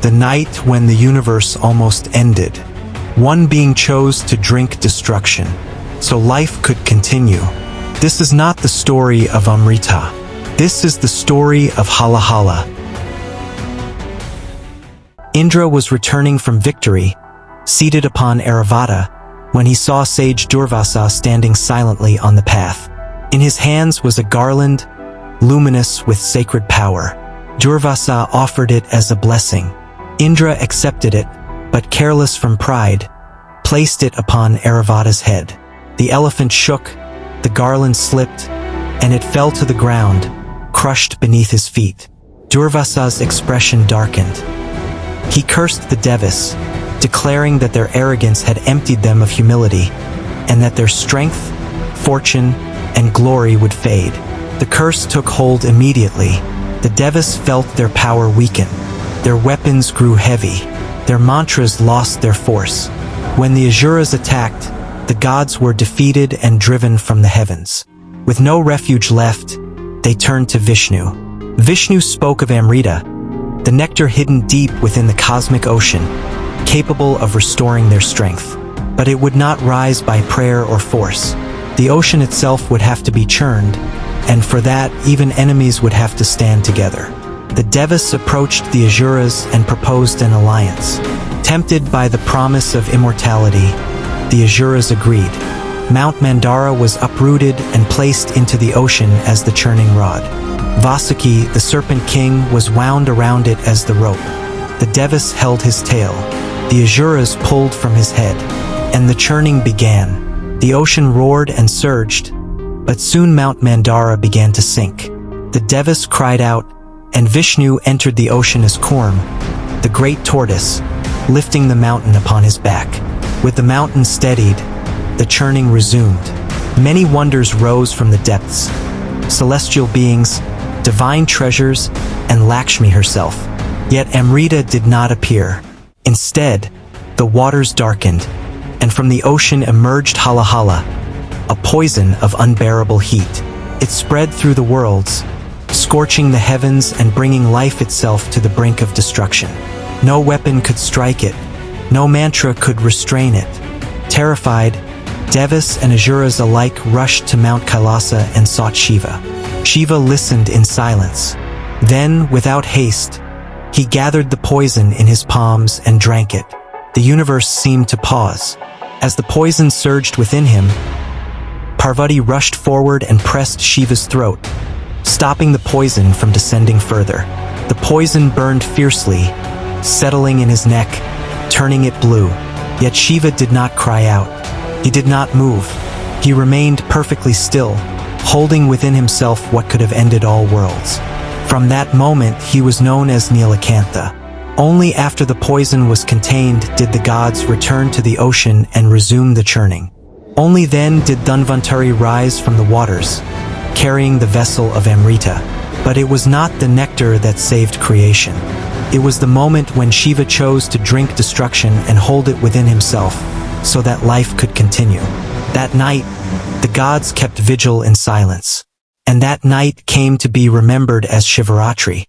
the night when the universe almost ended. One being chose to drink destruction, so life could continue. This is not the story of Amrita. This is the story of Halahala. Indra was returning from victory, seated upon Airavata, when he saw sage Durvasa standing silently on the path. In his hands was a garland, luminous with sacred power. Durvasa offered it as a blessing. Indra accepted it, but careless from pride, placed it upon Airavata's head. The elephant shook, the garland slipped, and it fell to the ground, crushed beneath his feet. Durvasa's expression darkened. He cursed the Devas, declaring that their arrogance had emptied them of humility, and that their strength, fortune, and glory would fade. The curse took hold immediately. The Devas felt their power weaken. Their weapons grew heavy. Their mantras lost their force. When the Asuras attacked, the gods were defeated and driven from the heavens. With no refuge left, they turned to Vishnu. Vishnu spoke of Amrita, the nectar hidden deep within the cosmic ocean, capable of restoring their strength. But it would not rise by prayer or force. The ocean itself would have to be churned, and for that, even enemies would have to stand together. The Devas approached the Asuras and proposed an alliance. Tempted by the promise of immortality, the Asuras agreed. Mount Mandara was uprooted and placed into the ocean as the churning rod. Vasuki, the serpent king, was wound around it as the rope. The Devas held his tail. The Asuras pulled from his head, and the churning began. The ocean roared and surged, but soon Mount Mandara began to sink. The Devas cried out, and Vishnu entered the ocean as Kurm, the great tortoise, lifting the mountain upon his back. With the mountain steadied, the churning resumed. Many wonders rose from the depths: celestial beings, divine treasures, and Lakshmi herself. Yet Amrita did not appear. Instead, the waters darkened, and from the ocean emerged Halahala, a poison of unbearable heat. It spread through the worlds, scorching the heavens and bringing life itself to the brink of destruction. No weapon could strike it, no mantra could restrain it. Terrified, Devas and Asuras alike rushed to Mount Kailasa and sought Shiva. Shiva listened in silence. Then, without haste, he gathered the poison in his palms and drank it. The universe seemed to pause. As the poison surged within him, Parvati rushed forward and pressed Shiva's throat, stopping the poison from descending further. The poison burned fiercely, settling in his neck, turning it blue. Yet Shiva did not cry out. He did not move. He remained perfectly still, holding within himself what could have ended all worlds. From that moment, he was known as Neelakantha. Only after the poison was contained did the gods return to the ocean and resume the churning. Only then did Dhanvantari rise from the waters, carrying the vessel of Amrita. But it was not the nectar that saved creation. It was the moment when Shiva chose to drink destruction and hold it within himself, so that life could continue. That night, the gods kept vigil in silence. And that night came to be remembered as Shivaratri.